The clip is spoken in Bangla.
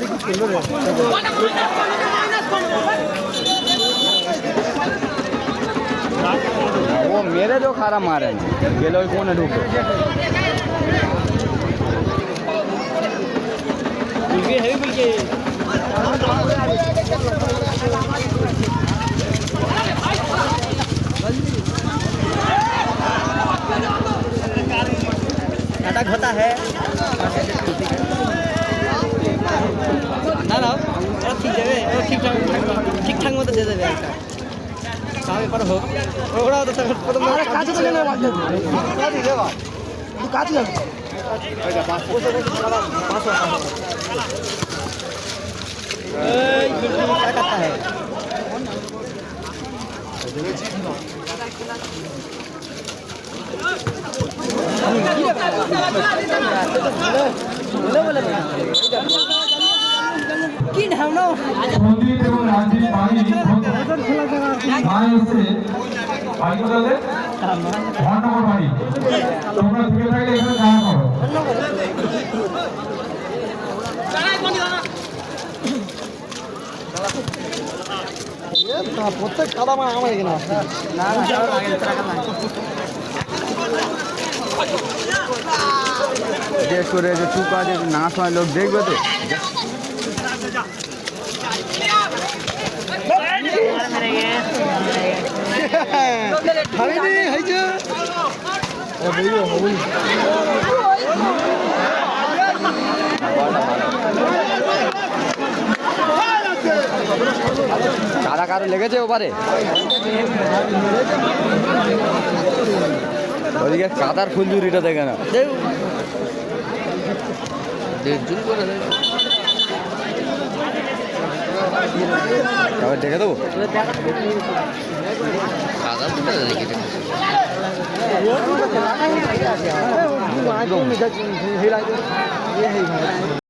দেখি সুন্দর वो मेरे जो खारा मारे गेलो कौन ढूके नाटक होता है ना ना ठीक है ठीक ठाक मत दे देवे একটা সামনে পর হোক ওরাও তো প্রথম কাজ চলে না বাদ কাজ দেবা তুই কাজ কর এটা 500 এই बिल्कुल क्या करता है কি নাম না সন্দীপ এবং রাজীব বাড়ি ভাই এসে বাড়ি কোথায় ঘন্টাঘর বাড়ি তোমরা থেকে থাকলে এখানে দেখা করো প্রত্যেক সাদা মা আমার এখানে আসছে না देश को रहे जो चुका जो नाश वाले लोग देख तो কারা কারো লেগেছে ওপারে ওদিকে কাদার ফুলঝুরিটা দেখে না আবার দেখে দেবো কাদা